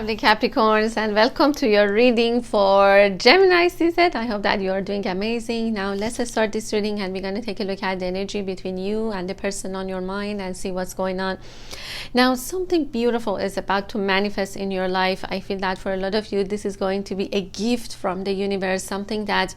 lovely Capricorns, and welcome to your reading for Gemini season. I hope that you are doing amazing. Now let's start this reading, and we're going to take a look at the energy between you and the person on your mind and see what's going on. Now something beautiful is about to manifest in your life. I feel that for a lot of you this is going to be a gift from the universe, something that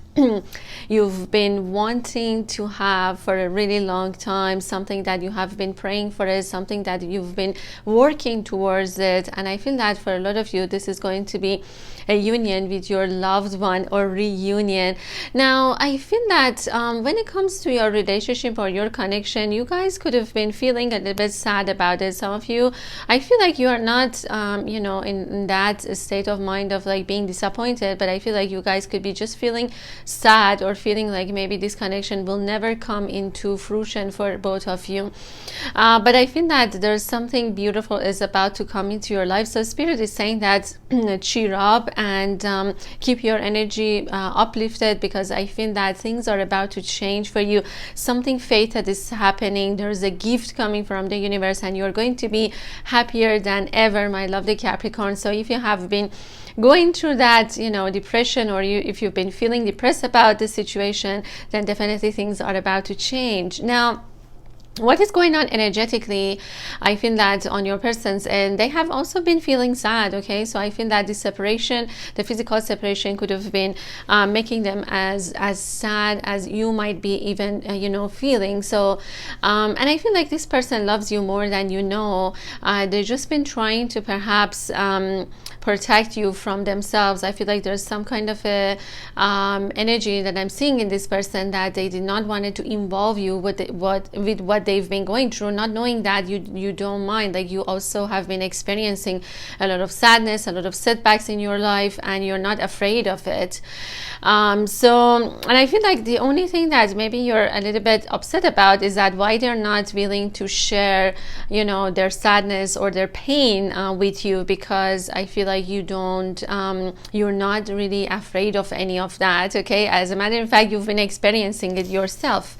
you've been wanting to have for a really long time, something that you have been praying for, it something that you've been working towards it. And I feel that for a lot of you this is going to be a union with your loved one or reunion. Now I feel that when it comes to your relationship or your connection, you guys could have been feeling a little bit sad about it. Some of you, I feel like you are not in that state of mind of like being disappointed, but I feel like you guys could be just feeling sad or feeling like maybe this connection will never come into fruition for both of you. But I feel that there's something beautiful is about to come into your life. So Spirit is saying that cheer up and keep your energy uplifted, because I feel that things are about to change for you. Something fated is happening. There's a gift coming from the universe and you're going to be happier than ever, my lovely Capricorn. So if you have been going through that depression, or if you've been feeling depressed about the situation, then definitely things are about to change. Now what is going on energetically, I feel that on your person's end, they have also been feeling sad. Okay, so I feel that the separation, the physical separation, could have been making them as sad as you might be even feeling. So and I feel like this person loves you more than you know. They've just been trying to perhaps protect you from themselves. I feel like there's some kind of a energy that I'm seeing in this person, that they did not want to involve you with what they've been going through, not knowing that you don't mind. Like, you also have been experiencing a lot of sadness, a lot of setbacks in your life, and you're not afraid of it. And I feel like the only thing that maybe you're a little bit upset about is that why they're not willing to share their sadness or their pain with you, because I feel like you don't you're not really afraid of any of that. Okay, as a matter of fact, you've been experiencing it yourself.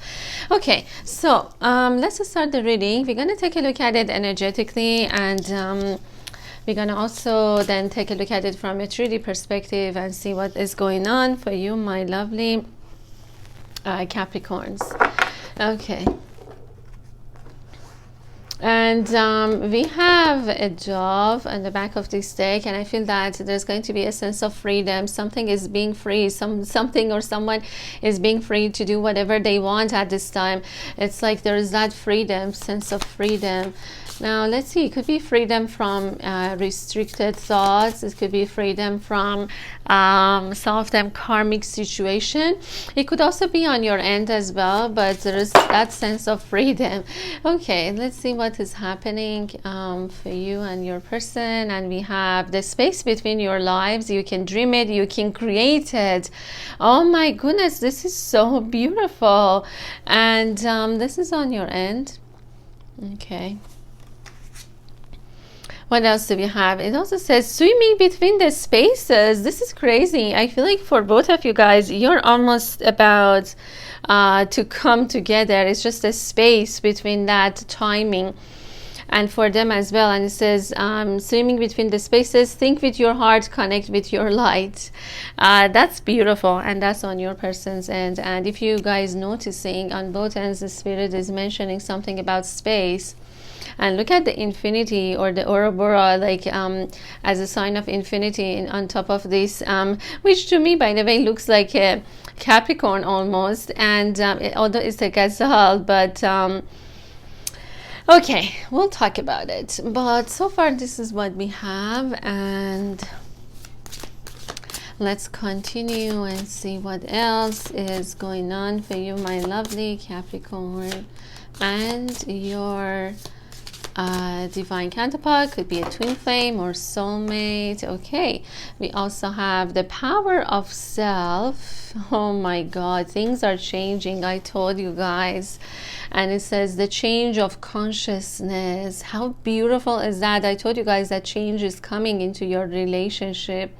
Okay, so let's start the reading. We're going to take a look at it energetically, and we're going to also then take a look at it from a 3D perspective and see what is going on for you, my lovely Capricorns. Okay. And we have a dove on the back of this deck, and I feel that there's going to be a sense of freedom. Something is being free. Something or someone is being free to do whatever they want at this time. It's like there is that freedom, sense of freedom. Now let's see, it could be freedom from restricted thoughts. It could be freedom from some of them karmic situation. It could also be on your end as well, but there is that sense of freedom. Okay, let's see what is happening for you and your person. And we have the space between your lives. You can dream it, you can create it. Oh my goodness, this is so beautiful. And this is on your end. Okay. What else do we have? It also says swimming between the spaces. This is crazy. I feel like for both of you guys, you're almost about to come together. It's just a space between that timing, and for them as well. And it says swimming between the spaces. Think with your heart, connect with your light. That's beautiful, and that's on your person's end. And if you guys noticing, on both ends the Spirit is mentioning something about space. And look at the infinity, or the Ouroboros, like as a sign of infinity on top of this, which to me, by the way, looks like a Capricorn almost. And although it's a gazelle, but okay, we'll talk about it. But so far, this is what we have, and let's continue and see what else is going on for you, my lovely Capricorn, and your divine counterpart. Could be a twin flame or soulmate. Okay, we also have the power of self. Oh my god, things are changing, I told you guys. And it says the change of consciousness. How beautiful is that? I told you guys that change is coming into your relationship.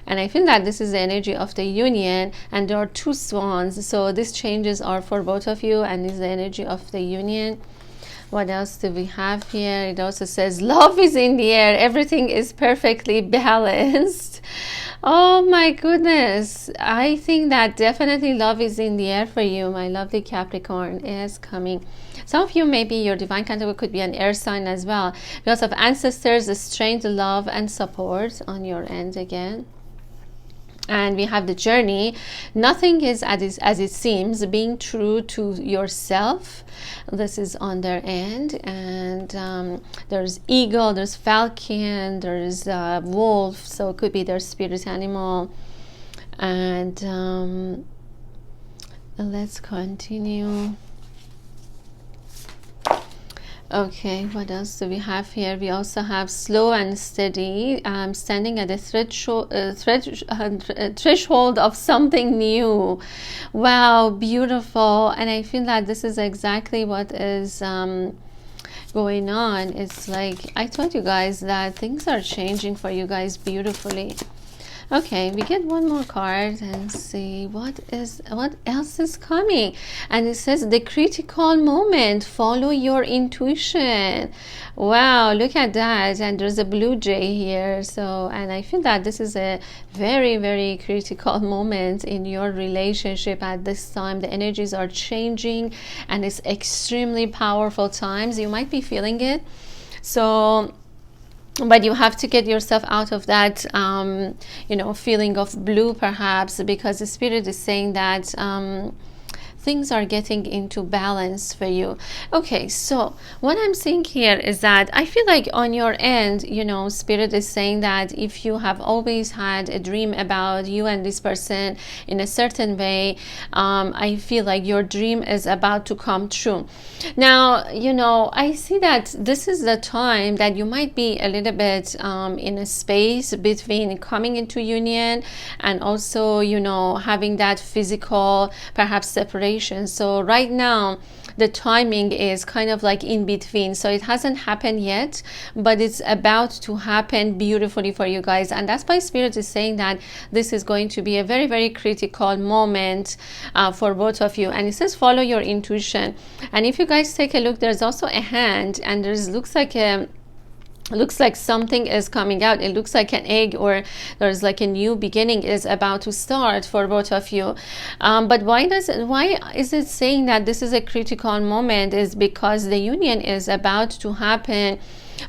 And I feel that this is the energy of the union, and there are two swans, so these changes are for both of you, and is the energy of the union. What else do we have here? It also says love is in the air. Everything is perfectly balanced. Oh my goodness. I think that definitely love is in the air for you, my lovely Capricorn. Is coming. Some of you, maybe your divine counterpart could be an air sign as well. Because of ancestors, strength, love, and support on your end again. And we have the journey. Nothing is as it seems. Being true to yourself. This is on their end. And there's eagle, there's falcon, there's wolf. So it could be their spirit animal. And let's continue. Okay, what else do we have here? We also have slow and steady, standing at the threshold of something new. Wow, beautiful. And I feel that this is exactly what is going on. It's like I told you guys that things are changing for you guys beautifully. Okay, we get one more card and see what else is coming. And it says the critical moment, follow your intuition. Wow, look at that. And there's a blue jay here. So, and I feel that this is a very, very critical moment in your relationship at this time. The energies are changing and it's extremely powerful times. You might be feeling it. So, but you have to get yourself out of that feeling of blue, perhaps, because the spirit is saying that things are getting into balance for you. Okay, so what I'm seeing here is that I feel like on your end, spirit is saying that if you have always had a dream about you and this person in a certain way, I feel like your dream is about to come true. Now, I see that this is the time that you might be a little bit in a space between coming into union and also, having that physical, perhaps separation. So right now the timing is kind of like in between, so it hasn't happened yet, but it's about to happen beautifully for you guys. And that's why spirit is saying that this is going to be a very, very critical moment for both of you. And it says follow your intuition. And if you guys take a look, there's also a hand, and looks like something is coming out. It looks like an egg, or there's like a new beginning is about to start for both of you. But why is it saying that this is a critical moment? Is because the union is about to happen,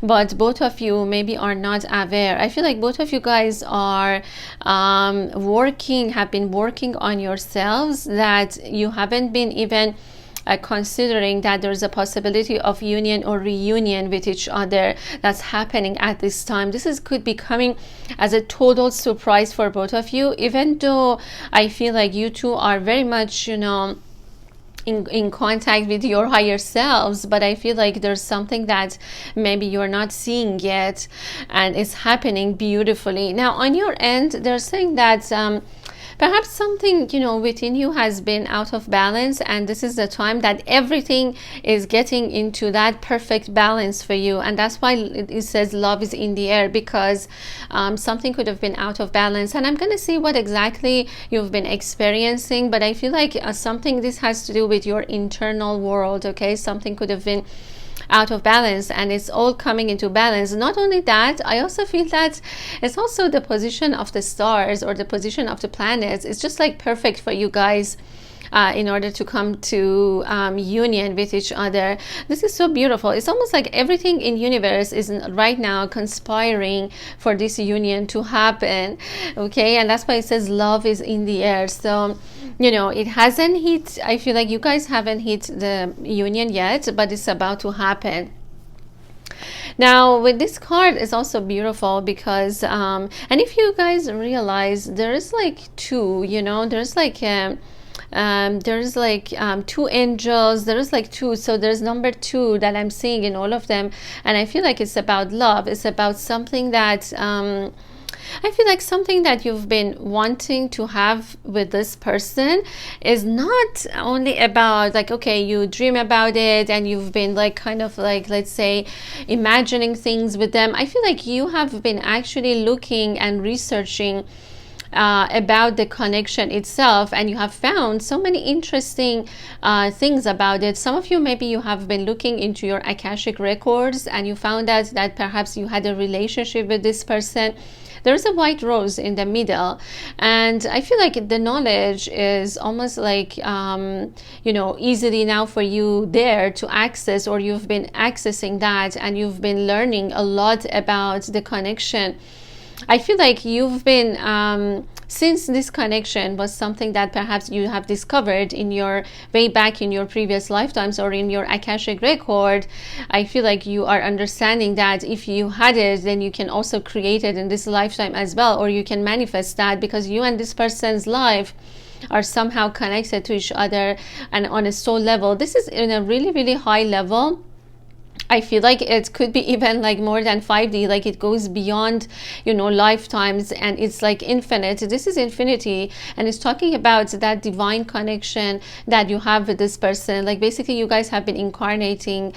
but both of you maybe are not aware. I feel like both of you guys are have been working on yourselves, that you haven't been even considering that there's a possibility of union or reunion with each other that's happening at this time. This could be coming as a total surprise for both of you, even though I feel like you two are very much in contact with your higher selves, but I feel like there's something that maybe you're not seeing yet, and it's happening beautifully. Now on your end, they're saying that perhaps something within you has been out of balance, and this is the time that everything is getting into that perfect balance for you. And that's why it says love is in the air, because something could have been out of balance. And I'm going to see what exactly you've been experiencing, but I feel like this has to do with your internal world. Okay, something could have been out of balance, and it's all coming into balance. Not only that, I also feel that it's also the position of the stars or the position of the planets. It's just like perfect for you guys in order to come to union with each other. This is so beautiful. It's almost like everything in universe is right now conspiring for this union to happen. Okay, and that's why it says love is in the air. So it hasn't hit, I feel like you guys haven't hit the union yet, but it's about to happen. Now with this card is also beautiful because and if you guys realize, there is like two, there's like two angels, there's like two, so there's number two that I'm seeing in all of them. And I feel like it's about love. It's about something that I feel like something that you've been wanting to have with this person is not only about like, okay, you dream about it and you've been like kind of like, let's say, imagining things with them. I feel like you have been actually looking and researching about the connection itself, and you have found so many interesting things about it. Some of you, maybe you have been looking into your Akashic records and you found out that perhaps you had a relationship with this person. There's a white rose in the middle, and I feel like the knowledge is almost like easily now for you there to access, or you've been accessing that and you've been learning a lot about the connection. I feel like you've been since this connection was something that perhaps you have discovered in your way back in your previous lifetimes or in your Akashic record, I feel like you are understanding that if you had it, then you can also create it in this lifetime as well, or you can manifest that, because you and this person's life are somehow connected to each other and on a soul level. This is in a really, really high level. I feel like it could be even like more than 5D, like it goes beyond, lifetimes, and it's like infinite. This is infinity, and it's talking about that divine connection that you have with this person. Like basically you guys have been incarnating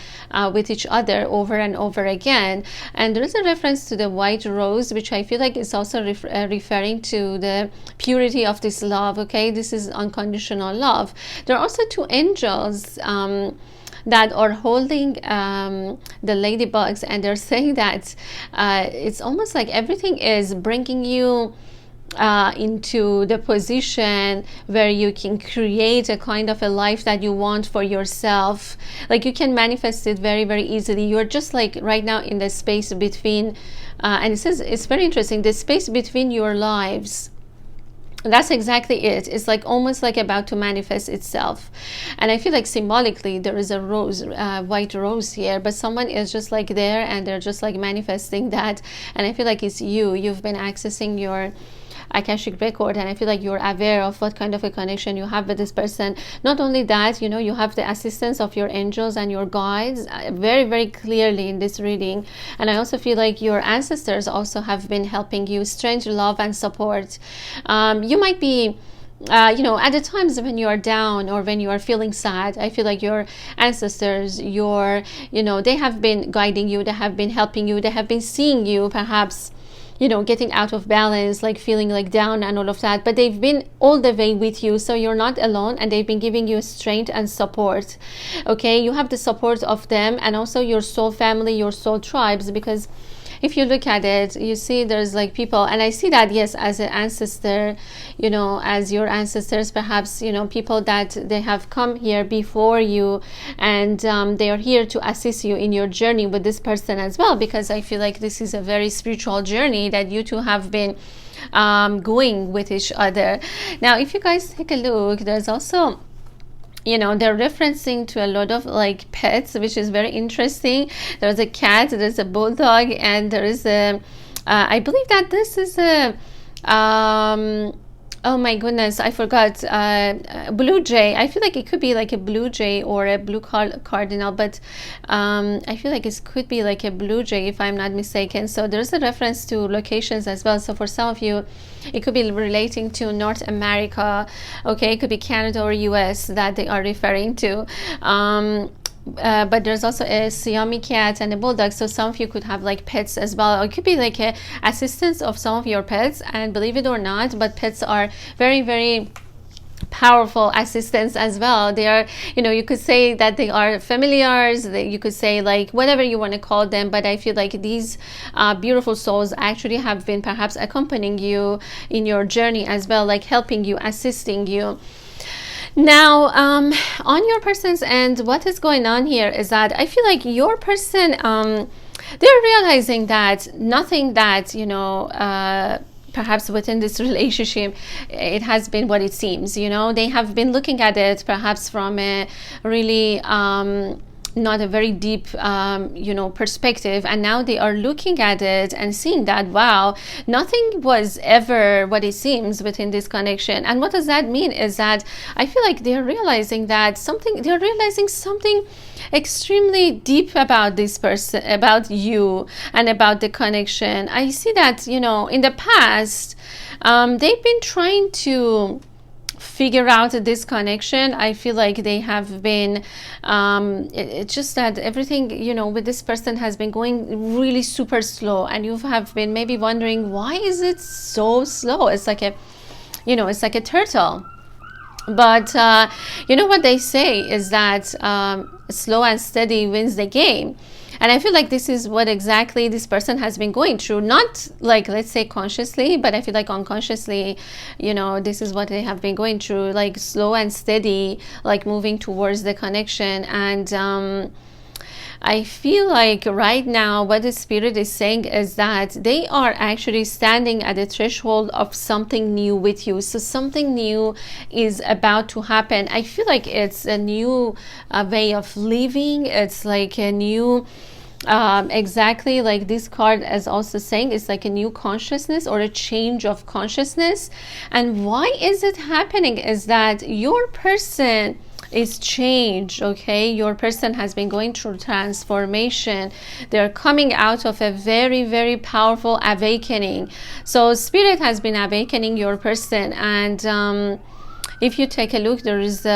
with each other over and over again. And there is a reference to the white rose, which I feel like is also referring to the purity of this love. Okay, this is unconditional love. There are also two angels that are holding the ladybugs, and they're saying that it's almost like everything is bringing you into the position where you can create a kind of a life that you want for yourself. Like you can manifest it very, very easily. You're just like right now in the space between and it says, it's very interesting, the space between your lives. That's exactly it. It's like almost like about to manifest itself. And I feel like symbolically there is a rose, white rose here, but someone is just like there and they're just like manifesting that. And I feel like it's you've been accessing your Akashic record, and I feel like you're aware of what kind of a connection you have with this person. Not only that, you have the assistance of your angels and your guides very, very clearly in this reading. And I also feel like your ancestors also have been helping you, strange love and support. You might be at the times when you are down or when you are feeling sad, I feel like your ancestors, they have been guiding you, they have been helping you, they have been seeing you perhaps getting out of balance, like feeling like down and all of that, but they've been all the way with you, so you're not alone, and they've been giving you strength and support. Okay, you have the support of them, and also your soul family, your soul tribes, because if you look at it, you see there's like people, and I see that, yes, as an ancestor, as your ancestors, perhaps, people that they have come here before you, and they are here to assist you in your journey with this person as well, because I feel like this is a very spiritual journey that you two have been going with each other. Now, if you guys take a look, there's also they're referencing to a lot of like pets, which is very interesting. There's a cat, there's a bulldog, and there is a I believe that this is a oh my goodness, I forgot, blue jay. I feel like it could be like a blue jay or a blue cardinal, but I feel like it could be like a blue jay if I'm not mistaken. So there's a reference to locations as well. So for some of you, it could be relating to North America. Okay, it could be Canada or US that they are referring to. But there's also a Siamese cat and a bulldog, so some of you could have like pets as well. It could be like a assistance of some of your pets, and believe it or not, but pets are very, very powerful assistants as well. They are, you could say that they are familiars, you could say like whatever you want to call them, but I feel like these beautiful souls actually have been perhaps accompanying you in your journey as well, like helping you, assisting you. Now, on your person's end, what is going on here is that I feel like your person, they're realizing that nothing that, perhaps within this relationship, it has been what it seems. They have been looking at it perhaps from a really not a very deep perspective, and now they are looking at it and seeing that, wow, nothing was ever what it seems within this connection. And what does that mean is that I feel like they're realizing something extremely deep about this person, about you, and about the connection. I see that in the past they've been trying to figure out this connection. I feel like they have been it's just that everything, you know, with this person has been going really super slow, and you have been maybe wondering, why is it so slow? It's like a, you know, it's like a turtle. But you know what they say is that slow and steady wins the game. And I feel like this is what exactly this person has been going through. Not like, let's say consciously, but I feel like unconsciously, you know, this is what they have been going through, like slow and steady, like moving towards the connection. And I feel like right now what the spirit is saying is that they are actually standing at the threshold of something new with you. So something new is about to happen. I feel like it's a new way of living. It's like a new exactly like this card is also saying, it's like a new consciousness or a change of consciousness. And why is it happening is that your person is changed. Okay, your person has been going through transformation. They're coming out of a very, very powerful awakening. So spirit has been awakening your person. And if you take a look, there is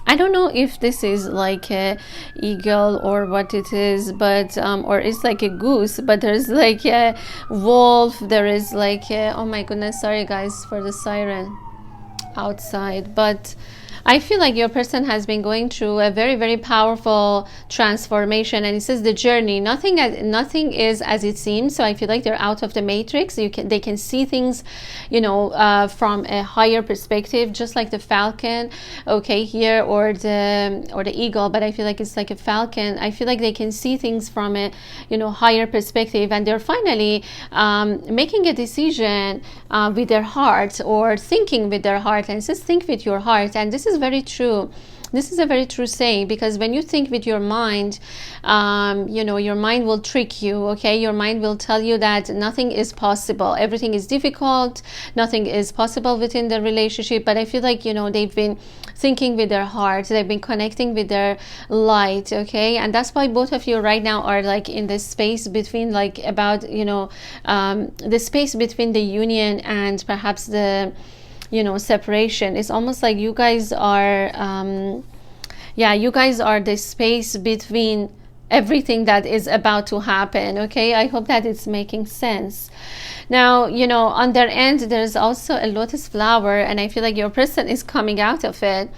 I don't know if this is like a eagle or what it is, but or it's like a goose, but there's like a wolf. There is like a, oh my goodness, sorry guys for the siren outside. But I feel like your person has been going through a very, very powerful transformation, and it says the journey. Nothing is as it seems. So I feel like they're out of the matrix. They can see things, you know, from a higher perspective, just like the falcon, okay, here, or the eagle. But I feel like it's like a falcon. I feel like they can see things from a, you know, higher perspective, and they're finally making a decision with their heart, or thinking with their heart. And it says think with your heart, and this is very true. This is a very true saying, because when you think with your mind, you know, your mind will trick you. Okay, your mind will tell you that nothing is possible, everything is difficult, nothing is possible within the relationship. But I feel like, you know, they've been thinking with their heart, they've been connecting with their light. Okay, and that's why both of you right now are like in this space between, like, about, you know, the space between the union and perhaps the, you know, separation. It's almost like you guys are yeah, you guys are the space between everything that is about to happen. Okay, I hope that it's making sense. Now, you know, on their end there's also a lotus flower, and I feel like your person is coming out of it.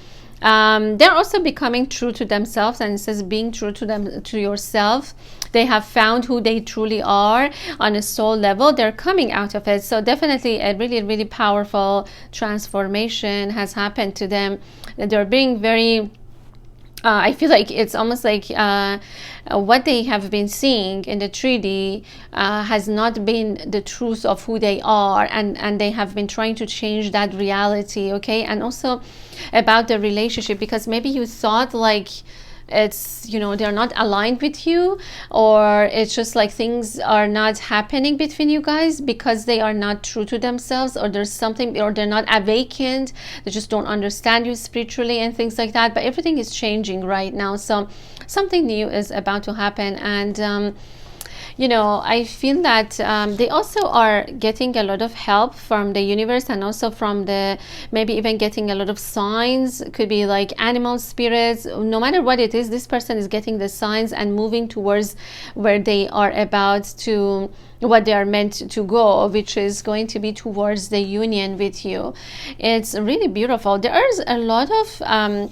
They're also becoming true to themselves, and it says being true to them, to yourself. They have found who they truly are on a soul level. They're coming out of it. So definitely a really, really powerful transformation has happened to them. They're being very I feel like it's almost like what they have been seeing in the 3D has not been the truth of who they are, and they have been trying to change that reality. Okay, and also about the relationship, because maybe you thought like it's, you know, they're not aligned with you, or it's just like things are not happening between you guys because they are not true to themselves, or there's something, or they're not awakened, they just don't understand you spiritually and things like that. But everything is changing right now, so something new is about to happen. And you know, I feel that they also are getting a lot of help from the universe, and also from the, maybe even getting a lot of signs. It could be like animal spirits. No matter what it is, this person is getting the signs and moving towards where they are about to, what they are meant to go, which is going to be towards the union with you. It's really beautiful. There is a lot of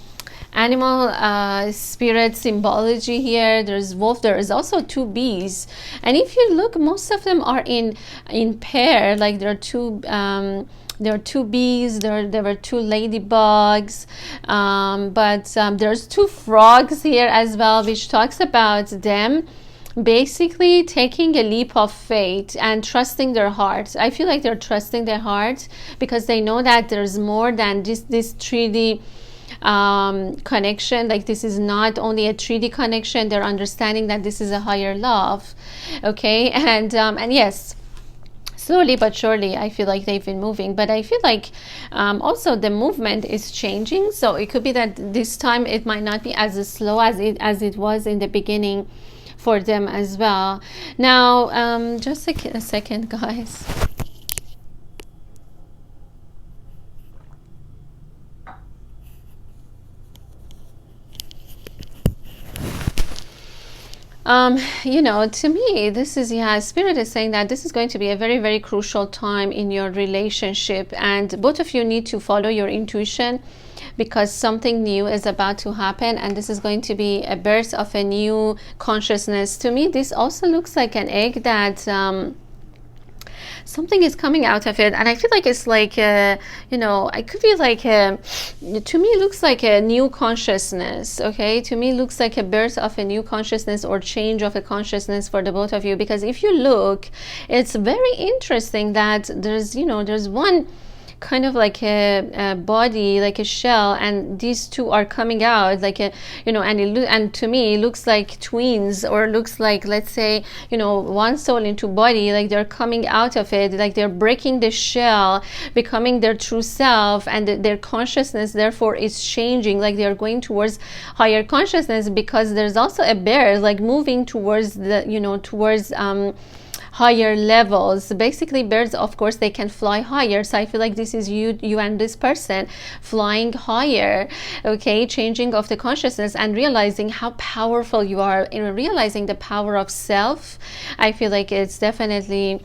animal spirit symbology here. There's wolf, there is also 2 bees, and if you look, most of them are in pair. Like there are two bees, there were 2 ladybugs, but there's 2 frogs here as well, which talks about them basically taking a leap of faith and trusting their heart. I feel like they're trusting their heart because they know that there's more than this 3D connection. Like this is not only a 3D connection, they're understanding that this is a higher love. Okay, and yes, slowly but surely I feel like they've been moving, but I feel like also the movement is changing. So it could be that this time it might not be as slow as it was in the beginning for them as well. Now just a second guys. You know, to me, this is, yeah, Spirit is saying that this is going to be a very, very crucial time in your relationship, and both of you need to follow your intuition, because something new is about to happen, and this is going to be a birth of a new consciousness. To me, this also looks like an egg that something is coming out of it, and I feel like it's like you know, it could be like to me it looks like a new consciousness. Okay, to me it looks like a birth of a new consciousness or change of a consciousness for the both of you, because if you look, it's very interesting that there's, you know, there's one kind of like a body, like a shell, and these two are coming out like a, you know, and to me it looks like twins, or looks like, let's say, you know, one soul into body, like they're coming out of it, like they're breaking the shell, becoming their true self, and their consciousness therefore is changing, like they're going towards higher consciousness, because there's also a bear like moving towards the, you know, towards higher levels. Basically, birds, of course, they can fly higher, so I feel like this is you and this person flying higher. Okay, changing of the consciousness and realizing how powerful you are, in realizing the power of self. I feel like it's definitely,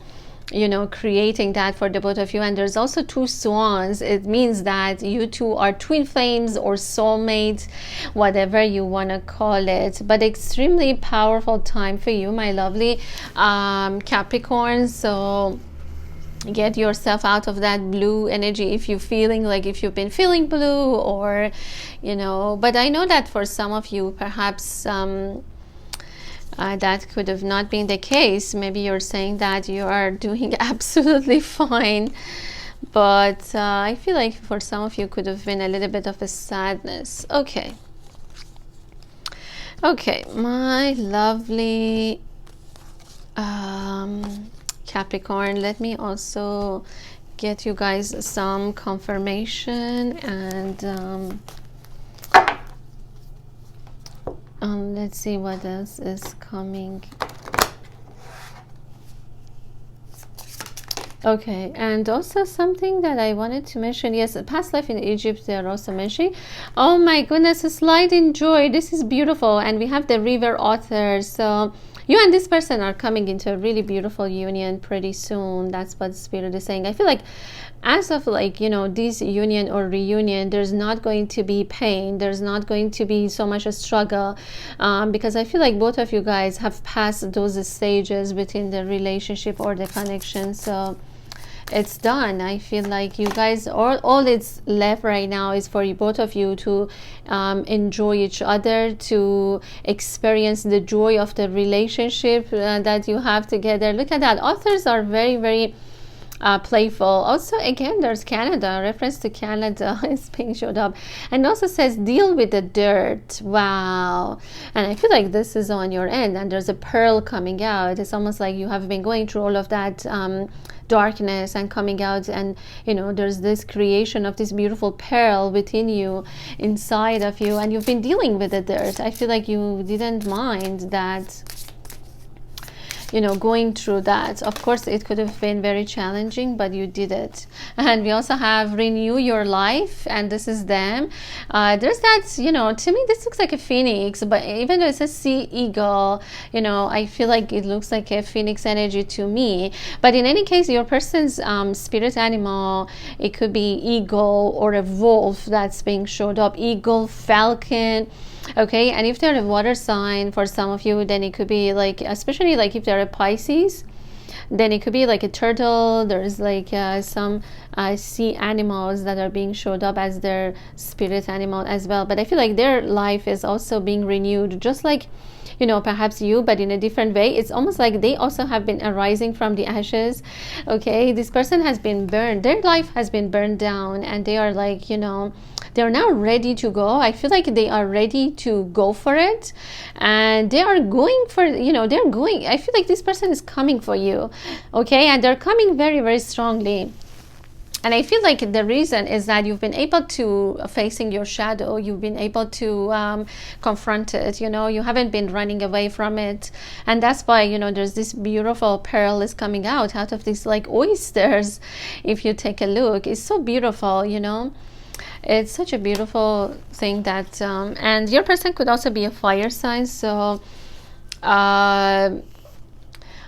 you know, creating that for the both of you. And there's also two swans. It means that you two are twin flames or soulmates, whatever you want to call it, but extremely powerful time for you, my lovely Capricorn. So get yourself out of that blue energy if you're feeling like, if you've been feeling blue, or, you know, but I know that for some of you perhaps that could have not been the case. Maybe you're saying that you are doing absolutely fine, but I feel like for some of you could have been a little bit of a sadness. Okay, my lovely Capricorn, let me also get you guys some confirmation, and let's see what else is coming. Okay, and also something that I wanted to mention, yes, past life in Egypt, they are also mentioning. Oh my goodness, a slide in joy. This is beautiful. And we have the river author. So you and this person are coming into a really beautiful union pretty soon. That's what Spirit is saying. I feel like as of like, you know, this union or reunion, there's not going to be pain, there's not going to be so much a struggle, because I feel like both of you guys have passed those stages within the relationship or the connection. So it's done. I feel like you guys, all it's left right now is for you, both of you, to enjoy each other, to experience the joy of the relationship that you have together. Look at that. Authors are very, very playful. Also, again, there's Canada, reference to Canada is being showed up, and also says deal with the dirt. Wow. And I feel like this is on your end, and there's a pearl coming out. It's almost like you have been going through all of that darkness and coming out, and you know, there's this creation of this beautiful pearl within you, inside of you, and you've been dealing with the dirt. I feel like you didn't mind that, you know, going through that. Of course, it could have been very challenging, but you did it. And we also have renew your life, and this is them. There's that, you know, to me this looks like a phoenix, but even though it says sea eagle, you know, I feel like it looks like a phoenix energy to me. But in any case, your person's spirit animal, it could be eagle or a wolf that's being showed up, eagle, falcon. Okay, and if they're a water sign for some of you, then it could be like, especially like if they're a Pisces, then it could be like a turtle. There's like some sea animals that are being showed up as their spirit animal as well. But I feel like their life is also being renewed, just like, you know, perhaps you, but in a different way. It's almost like they also have been arising from the ashes. Okay, this person has been burned, their life has been burned down, and they are like, you know, they're now ready to go. I feel like they are ready to go for it, and they are going for, you know, they're going, I feel like this person is coming for you. Okay, and they're coming very, very strongly. And I feel like the reason is that you've been able to facing your shadow, you've been able to confront it, you know, you haven't been running away from it. And that's why, you know, there's this beautiful pearl is coming out of these like oysters. If you take a look, it's so beautiful, you know. It's such a beautiful thing that and your person could also be a fire sign. So uh,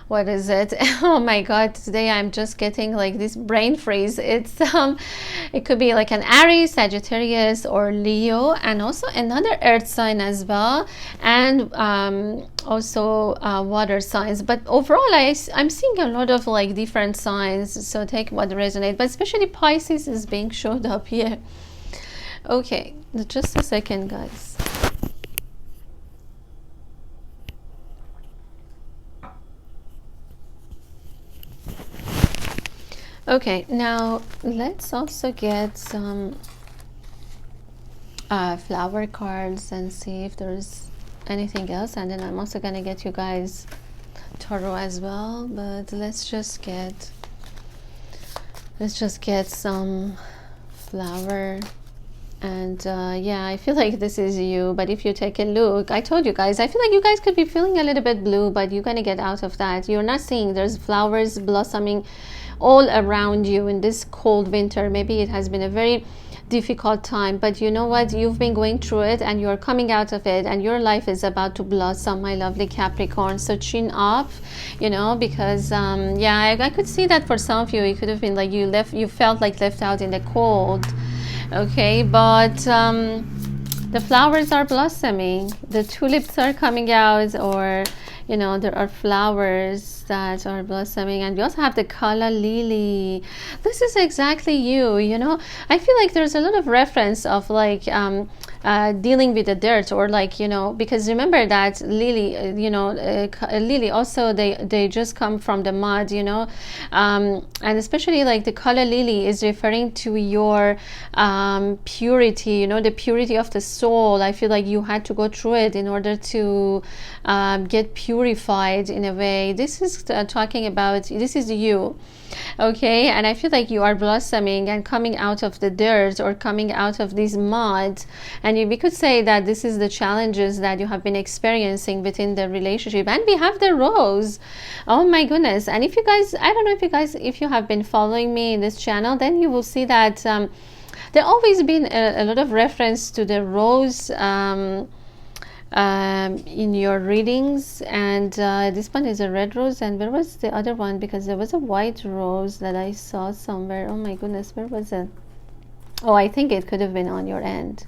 what is it? Oh my god, today I'm just getting like this brain freeze. It's it could be like an Aries, Sagittarius, or Leo, and also another earth sign as well, and also water signs. But overall I'm seeing a lot of like different signs, so take what resonates, but especially Pisces is being showed up here. Okay, just a second, guys. Okay, now let's also get some flower cards and see if there's anything else, and then I'm also gonna get you guys tarot as well, but let's just get some flower. And yeah, I feel like this is you, but if you take a look, I told you guys, I feel like you guys could be feeling a little bit blue, but you're gonna get out of that. You're not seeing there's flowers blossoming all around you in this cold winter. Maybe it has been a very difficult time, but you know what, you've been going through it and you're coming out of it, and your life is about to blossom, my lovely Capricorn. So chin up, you know, because yeah, I could see that for some of you it could have been like you felt like left out in the cold. Okay, but the flowers are blossoming, the tulips are coming out, or you know, there are flowers that are blossoming. And we also have the calla lily. This is exactly you, you know. I feel like there's a lot of reference of like dealing with the dirt, or like, you know, because remember that lily, you know, lily also, they just come from the mud, you know, and especially like the calla lily is referring to your purity, you know, the purity of the soul. I feel like you had to go through it in order to get purified in a way. This is talking about, this is you. Okay, and I feel like you are blossoming and coming out of the dirt, or coming out of this mud. And we could say that this is the challenges that you have been experiencing within the relationship. And we have the rose. Oh my goodness. And if you guys, I don't know if you have been following me in this channel, then you will see that there always been a lot of reference to the rose in your readings. And this one is a red rose, and where was the other one? Because there was a white rose that I saw somewhere. Oh my goodness, where was it? Oh, I think it could have been on your end.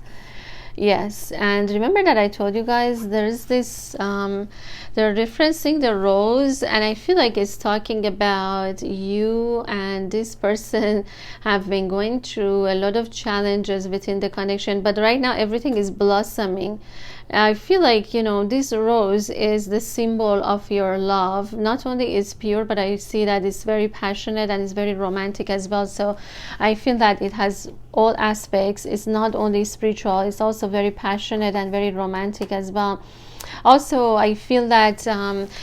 Yes, and remember that I told you guys there's this they're referencing the rose, and I feel like it's talking about you and this person have been going through a lot of challenges within the connection, but right now everything is blossoming. I feel like, you know, this rose is the symbol of your love. Not only is pure, but I see that it's very passionate and it's very romantic as well. So I feel that it has all aspects. It's not only spiritual, it's also very passionate and very romantic as well. Also, I feel that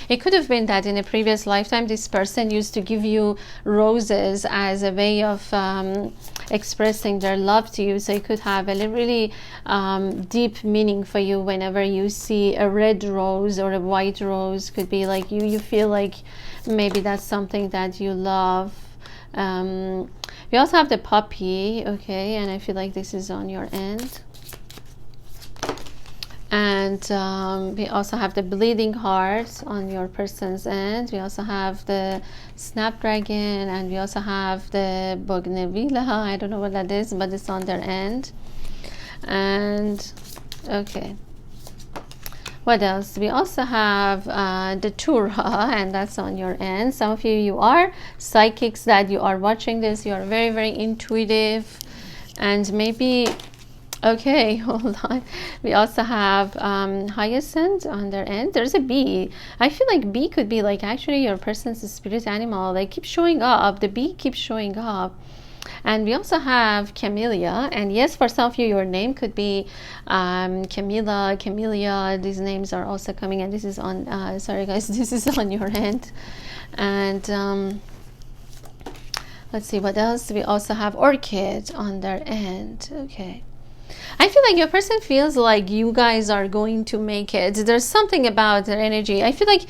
it could have been that in a previous lifetime this person used to give you roses as a way of expressing their love to you. So it could have a really deep meaning for you. Whenever you see a red rose or a white rose, could be like you feel like maybe that's something that you love. We also have the puppy. Okay, and I feel like this is on your end. And we also have the bleeding heart on your person's end. We also have the snapdragon, and we also have the bougainvillea. I don't know what that is, but it's on their end. And okay, what else? We also have the Tura, and that's on your end. Some of you are psychics that you are watching this. You are very, very intuitive, and maybe, okay, hold on. We also have hyacinth on their end. There's a bee. I feel like bee could be like actually your person's spirit animal. They keep showing up. The bee keeps showing up. And we also have camellia. And yes, for some of you, your name could be Camilla, Camellia. These names are also coming. And this is on, sorry guys, this is on your end. And let's see what else. We also have orchid on their end. Okay. I feel like your person feels like you guys are going to make it. There's something about their energy. I feel like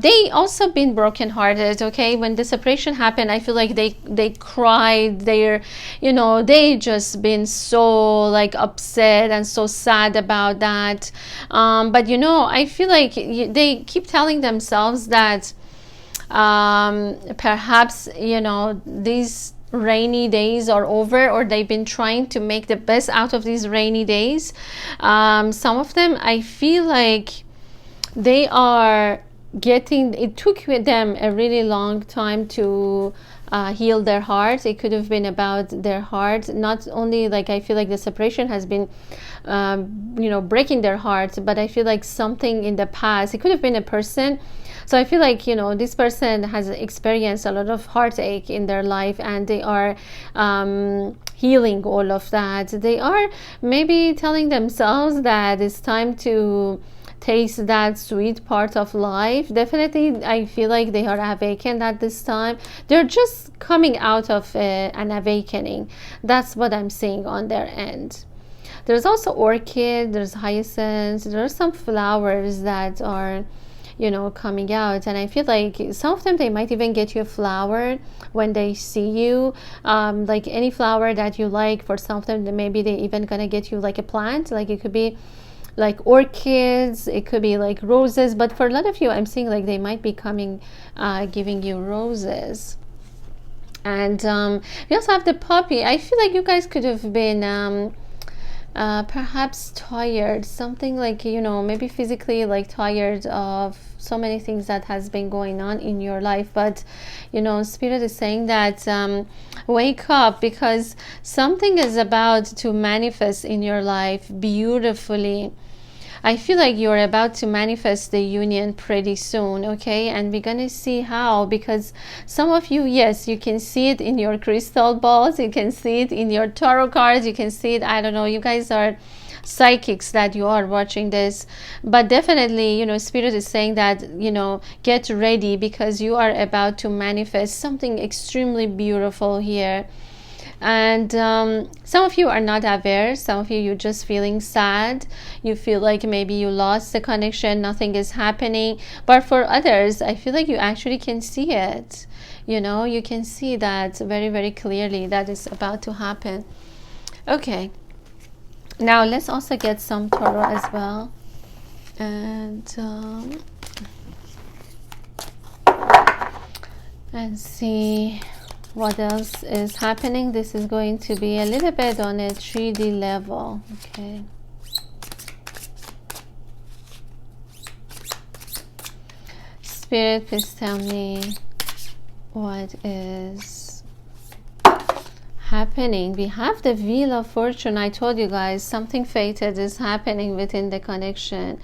they also been brokenhearted. Okay, when the separation happened, I feel like they cried. They're, you know, they just been so like upset and so sad about that. But you know, I feel like they keep telling themselves that perhaps, you know, these rainy days are over, or they've been trying to make the best out of these rainy days. Some of them, I feel like they are getting, it took them a really long time to heal their heart. It could have been about their heart, not only like, I feel like the separation has been you know, breaking their heart, but I feel like something in the past, it could have been a person. So I feel like, you know, this person has experienced a lot of heartache in their life, and they are healing all of that. They are maybe telling themselves that it's time to taste that sweet part of life. Definitely, I feel like they are awakened at this time. They're just coming out of an awakening. That's what I'm seeing on their end. There's also orchid, there's hyacinths, there are some flowers that are, you know, coming out, and I feel like some of them, they might even get you a flower when they see you, like any flower that you like. For some of them, maybe they even gonna get you like a plant, like it could be like orchids, it could be like roses, but for a lot of you, I'm seeing like they might be coming giving you roses. And we also have the puppy. I feel like you guys could have been perhaps tired, something like, you know, maybe physically like tired of so many things that has been going on in your life. But you know, spirit is saying that wake up, because something is about to manifest in your life beautifully. I feel like you're about to manifest the union pretty soon, okay? And we're gonna see how, because some of you, yes, you can see it in your crystal balls, you can see it in your tarot cards, you can see it, I don't know, you guys are psychics that you are watching this. But definitely, you know, spirit is saying that, you know, get ready, because you are about to manifest something extremely beautiful here. And some of you are not aware, some of you, you're just feeling sad, you feel like maybe you lost the connection, nothing is happening. But for others, I feel like you actually can see it, you know, you can see that very, very clearly that is about to happen. Okay, now let's also get some tarot as well, and see what else is happening. This is going to be a little bit on a 3D level. Okay, Spirit, please tell me what is happening. We have the Wheel of Fortune. I told you guys something fated is happening within the connection.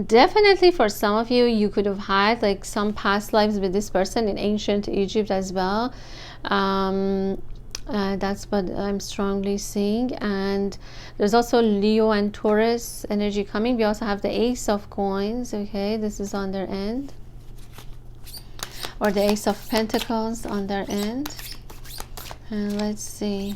Definitely for some of you, you could have had like some past lives with this person in ancient Egypt as well. That's what I'm strongly seeing. And there's also Leo and Taurus energy coming. We also have the Ace of Coins. Okay, this is on their end, or the Ace of Pentacles on their end. And let's see.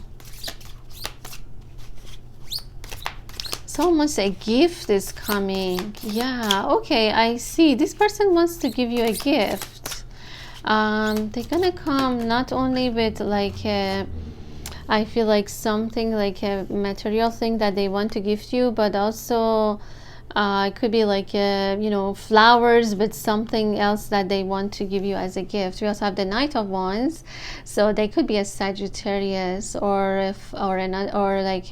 Almost a gift is coming. Yeah, okay, I see. This person wants to give you a gift. They're gonna come not only with like I feel like something like a material thing that they want to gift you, but also it could be like you know, flowers with something else that they want to give you as a gift. We also have the Knight of Wands, so they could be a Sagittarius or like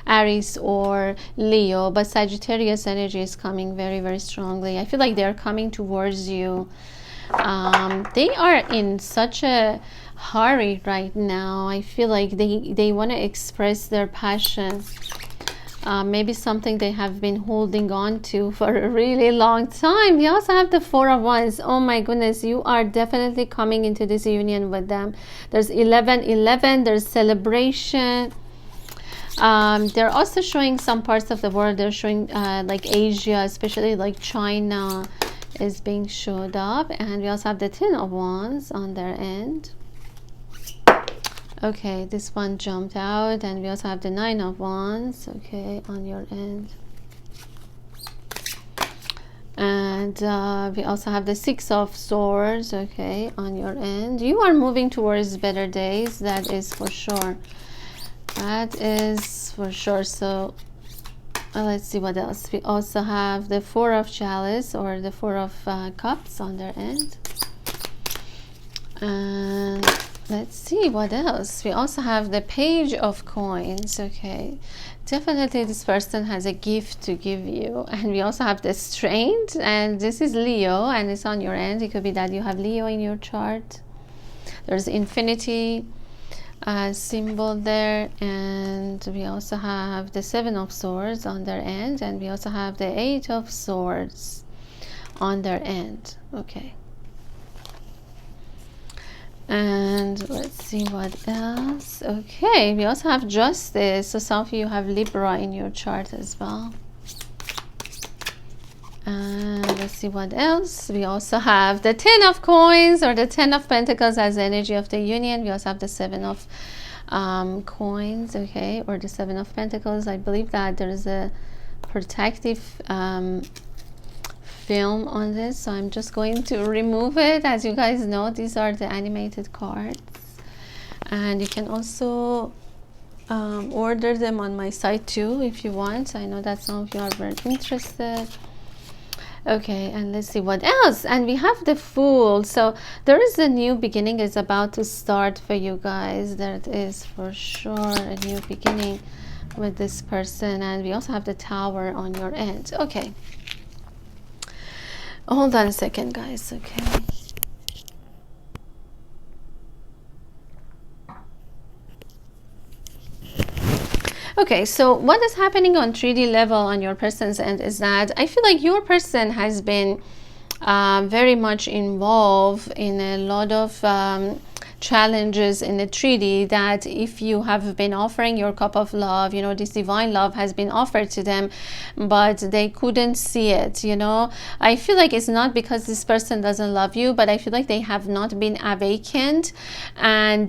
Aries or Leo, but Sagittarius energy is coming very, very strongly. I feel like they're coming towards you. They are in such a hurry right now. I feel like they want to express their passion. Maybe something they have been holding on to for a really long time. We also have the Four of Wands. Oh my goodness, you are definitely coming into this union with them. There's 1111, there's celebration. They're also showing some parts of the world. They're showing like Asia, especially like China is being showed up. And we also have the Ten of Wands on their end. Okay, this one jumped out, and we also have the 9 of Wands, okay, on your end. And we also have the 6 of Swords, okay, on your end. You are moving towards better days, that is for sure. That is for sure. So let's see what else. We also have the 4 of Chalice, or the 4 of Cups on their end. And let's see what else. We also have the Page of Coins, okay. Definitely this person has a gift to give you. And we also have the Strength, and this is Leo, and it's on your end. It could be that you have Leo in your chart. There's infinity symbol there, and we also have the 7 of Swords on their end, and we also have the 8 of Swords on their end, okay. And let's see what else. Okay, we also have Justice. So some of you have Libra in your chart as well. And let's see what else. We also have the 10 of Coins, or the 10 of Pentacles as the energy of the union. We also have the 7 of Coins, okay, or the 7 of Pentacles. I believe that there is a protective film on this, so I'm just going to remove it. As you guys know, these are the animated cards, and you can also order them on my site too if you want. I know that some of you are very interested. Okay, and let's see what else. And we have the Fool. So there is a new beginning is about to start for you guys. That is for sure a new beginning with this person. And we also have the Tower on your end. Okay, hold on a second, guys. Okay. Okay, so what is happening on 3D level on your person's end is that I feel like your person has been very much involved in a lot of challenges in the 3D, that if you have been offering your cup of love, you know, this divine love has been offered to them, but they couldn't see it, you know. I feel like it's not because this person doesn't love you, but I feel like they have not been awakened. And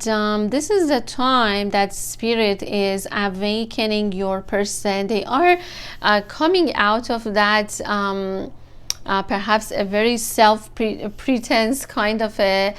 this is the time that Spirit is awakening your person. They are coming out of that perhaps a very self-pretense kind of a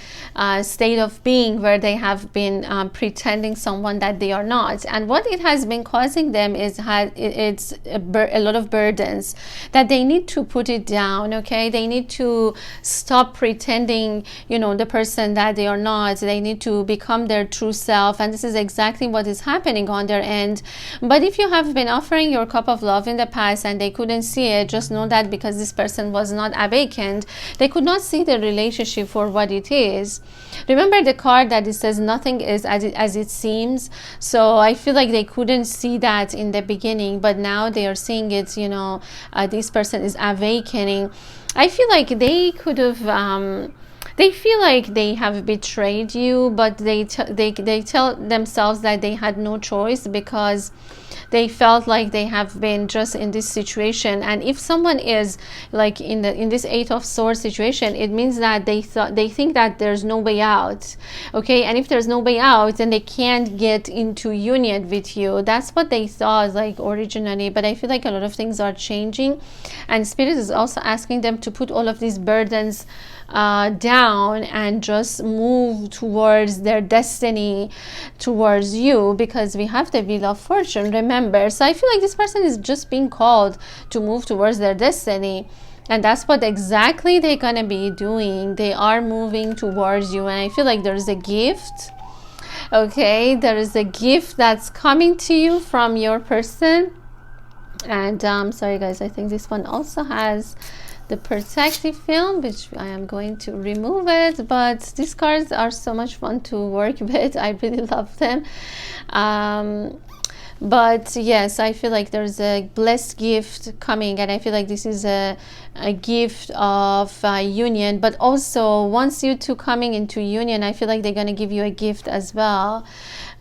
state of being, where they have been pretending someone that they are not. And what it has been causing them is it's a lot of burdens that they need to put it down, okay? They need to stop pretending, you know, the person that they are not. They need to become their true self, and this is exactly what is happening on their end. But if you have been offering your cup of love in the past and they couldn't see it, just know that because this person was not awakened, they could not see the relationship for what it is. Remember the card that it says nothing is as it seems. So I feel like they couldn't see that in the beginning, but now they are seeing it, you know. This person is awakening. I feel like they could have they feel like they have betrayed you, but they tell themselves that they had no choice, because they felt like they have been just in this situation. And if someone is like in this 8 of Swords situation, it means that they think that there's no way out, okay? And if there's no way out, then they can't get into union with you. That's what they thought, like, originally. But I feel like a lot of things are changing, and Spirit is also asking them to put all of these burdens down and just move towards their destiny, towards you, because we have the Wheel of Fortune, remember. So I feel like this person is just being called to move towards their destiny, and that's what exactly they're gonna be doing. They are moving towards you, and I feel like there's a gift, okay? There is a gift that's coming to you from your person. And sorry guys, I think this one also has the protective film, which I am going to remove it. But these cards are so much fun to work with. I really love them. But yes, I feel like there's a blessed gift coming, and I feel like this is a gift of union. But also, once you two coming into union, I feel like they're going to give you a gift as well,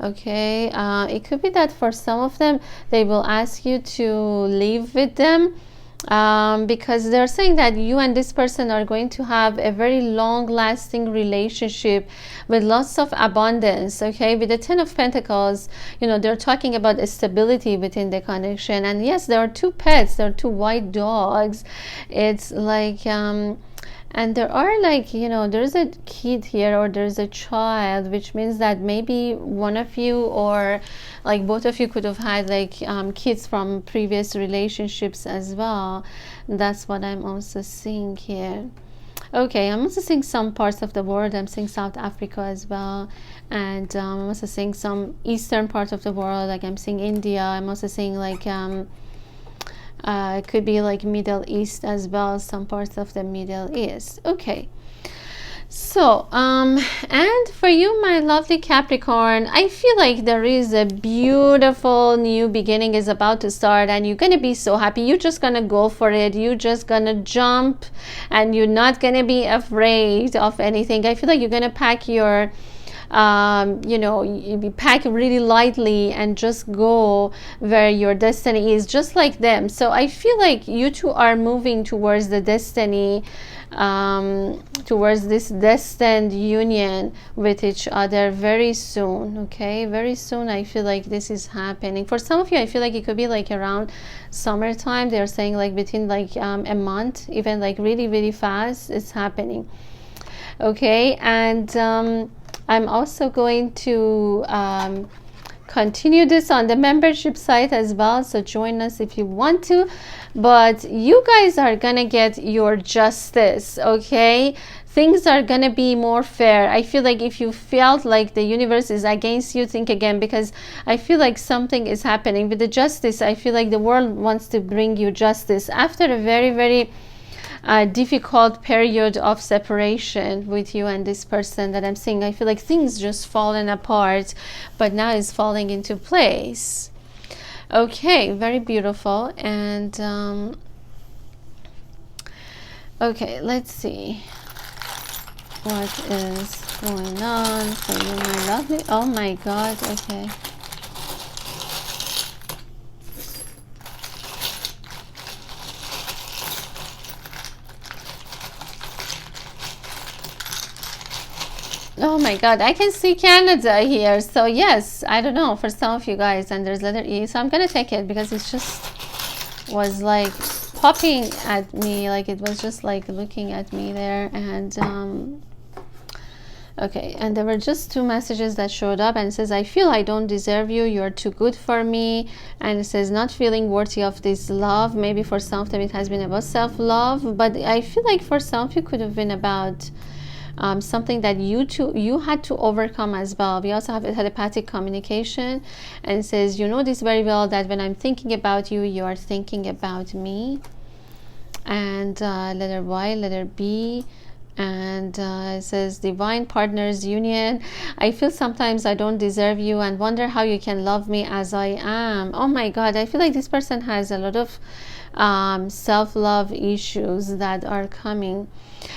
okay? It could be that for some of them, they will ask you to live with them, because they're saying that you and this person are going to have a very long lasting relationship with lots of abundance. Okay, with the Ten of Pentacles, you know, they're talking about stability within the connection. And yes, there are two pets, there are two white dogs. It's like and there are, like, you know, there's a kid here, or there's a child, which means that maybe one of you, or like both of you, could have had like kids from previous relationships as well. That's what I'm also seeing here. Okay, I'm also seeing some parts of the world. I'm seeing South Africa as well, and I'm also seeing some eastern part of the world, like I'm seeing India. I'm also seeing like it could be like Middle East as well, some parts of the Middle East. Okay, so and for you, my lovely Capricorn, I feel like there is a beautiful new beginning is about to start, and you're gonna be so happy. You're just gonna go for it. You're just gonna jump, and you're not gonna be afraid of anything. I feel like you're gonna pack your you know, you pack really lightly and just go where your destiny is, just like them. So I feel like you two are moving towards the destiny, towards this destined union with each other very soon. Okay, very soon. I feel like this is happening for some of you. I feel like it could be like around summertime. They're saying like between like a month, even like really, really fast. It's happening. Okay, and I'm also going to continue this on the membership site as well, so join us if you want to. But you guys are gonna get your justice. Okay, things are gonna be more fair. I feel like if you felt like the universe is against you, think again, because I feel like something is happening with the justice. I feel like the world wants to bring you justice after a very, very difficult period of separation with you and this person that I'm seeing. I feel like things just fallen apart, but now it's falling into place. Okay, very beautiful. And okay, let's see what is going on for you, my lovely. Oh my God. Okay. Oh my God, I can see Canada here. So yes, I don't know, for some of you guys, and there's letter E. So I'm gonna take it because it just was like popping at me, like it was just like looking at me there. And okay, and there were just two messages that showed up, and it says, I feel I don't deserve you, you're too good for me. And it says, not feeling worthy of this love. Maybe for some of them it has been about self-love, but I feel like for some of you could have been about something that you had to overcome as well. We also have a telepathic communication, and it says, you know this very well, that when I'm thinking about you, you are thinking about me. And letter Y, letter B, and it says divine partners union. I feel sometimes I don't deserve you and wonder how you can love me as I am. Oh my God, I feel like this person has a lot of self-love issues that are coming.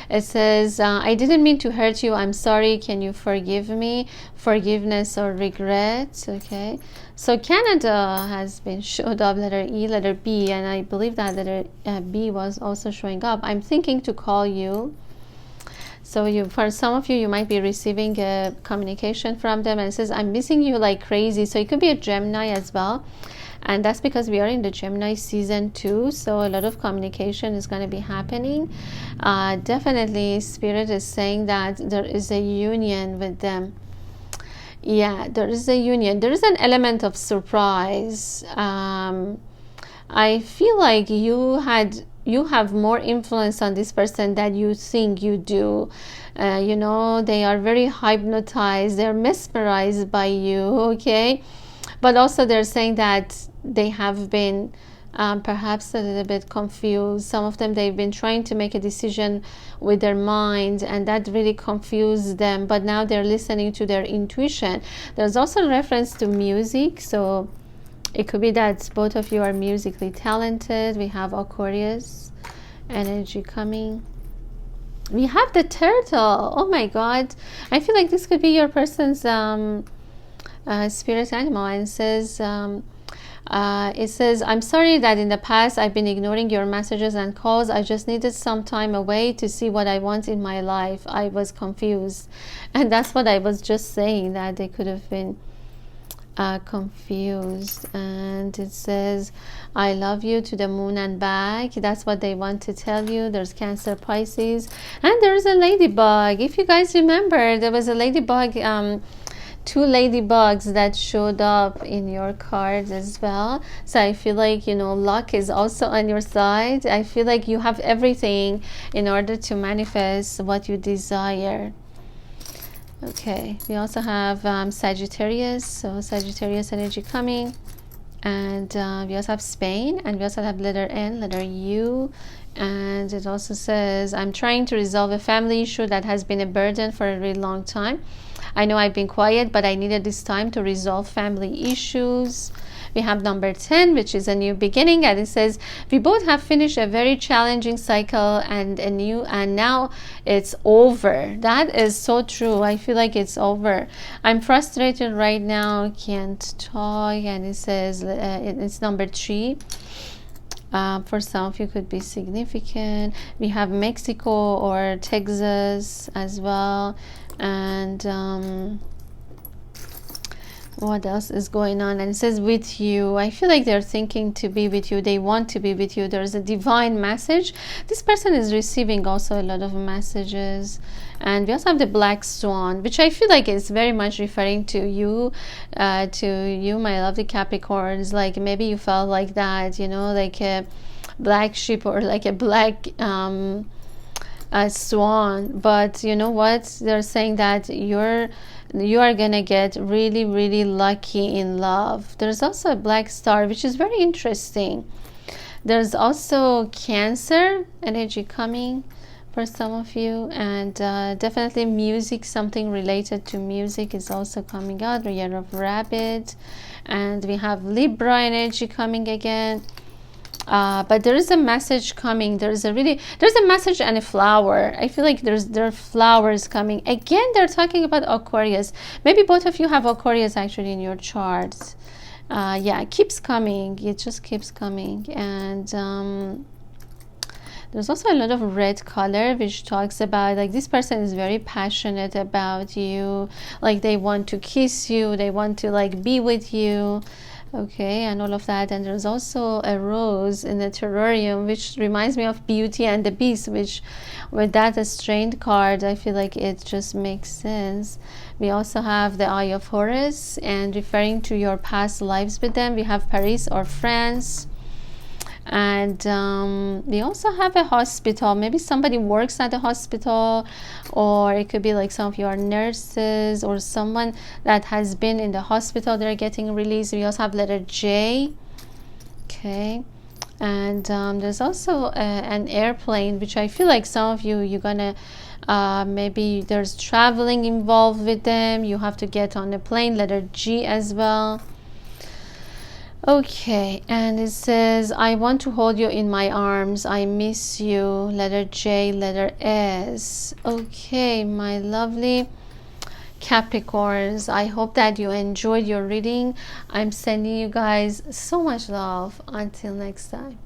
It says, I didn't mean to hurt you, I'm sorry, can you forgive me? Forgiveness or regret. Okay, so Canada has been showed up, letter E, letter B, and I believe that letter B was also showing up. I'm thinking to call you. So you, for some of you, you might be receiving a communication from them, and it says, I'm missing you like crazy. So it could be a Gemini as well, and that's because we are in the Gemini season 2, so a lot of communication is going to be happening. Definitely Spirit is saying that there is a union with them. Yeah, there is a union. There is an element of surprise. I feel like you have more influence on this person than you think you do. You know, they are very hypnotized, they're mesmerized by you. Okay, but also they're saying that they have been perhaps a little bit confused. Some of them, they've been trying to make a decision with their mind, and that really confused them, but now they're listening to their intuition. There's also reference to music, so it could be that both of you are musically talented. We have Aquarius energy coming. We have the turtle. Oh my God, I feel like this could be your person's spirit animal, and it says, It says, I'm sorry that in the past I've been ignoring your messages and calls. I just needed some time away to see what I want in my life. I was confused. And that's what I was just saying, that they could have been confused. And it says, I love you to the moon and back. That's what they want to tell you. There's Cancer, Pisces, and there's a ladybug. If you guys remember, there was a ladybug, two ladybugs that showed up in your cards as well. So I feel like, you know, luck is also on your side. I feel like you have everything in order to manifest what you desire. Okay, we also have Sagittarius, so Sagittarius energy coming, and we also have Spain, and we also have letter N, letter U, and it also says, I'm trying to resolve a family issue that has been a burden for a really long time. I know I've been quiet, but I needed this time to resolve family issues. We have number 10, which is a new beginning, and it says, we both have finished a very challenging cycle and now it's over. That is so true. I feel like it's over. I'm frustrated right now, can't talk. And it says it's number 3. For some of you could be significant. We have Mexico or Texas as well. And what else is going on? And it says with you. I feel like they're thinking to be with you. They want to be with you. There's a divine message. This person is receiving also a lot of messages. And we also have the black swan, which I feel like is very much referring to you, my lovely Capricorns. Like maybe you felt like that, you know, like a black sheep or like a black swan. But you know what? They're saying that you are gonna get really, really lucky in love. There's also a black star, which is very interesting. There's also Cancer energy coming for some of you, and definitely music, something related to music is also coming out. The year of rabbit, and we have Libra energy coming again. But there is a message coming. There's a message and a flower. I feel like there are flowers coming again. They're talking about Aquarius. Maybe both of you have Aquarius actually in your charts. Yeah, it keeps coming. It just keeps coming. And there's also a lot of red color, which talks about like this person is very passionate about you. Like they want to kiss you. They want to like be with you. Okay, and all of that. And there's also a rose in the terrarium, which reminds me of Beauty and the Beast, which with that strained card, I feel like it just makes sense. We also have the Eye of Horus, and referring to your past lives with them. We have Paris or France. And we also have a hospital. Maybe somebody works at a hospital, or it could be like some of you are nurses, or someone that has been in the hospital, they're getting released. We also have letter J. Okay, and there's also an airplane, which I feel like some of you're gonna maybe there's traveling involved with them. You have to get on a plane. Letter G as well. Okay, and it says, I want to hold you in my arms. I miss you. Letter J, letter S. Okay, my lovely Capricorns, I hope that you enjoyed your reading. I'm sending you guys so much love. Until next time.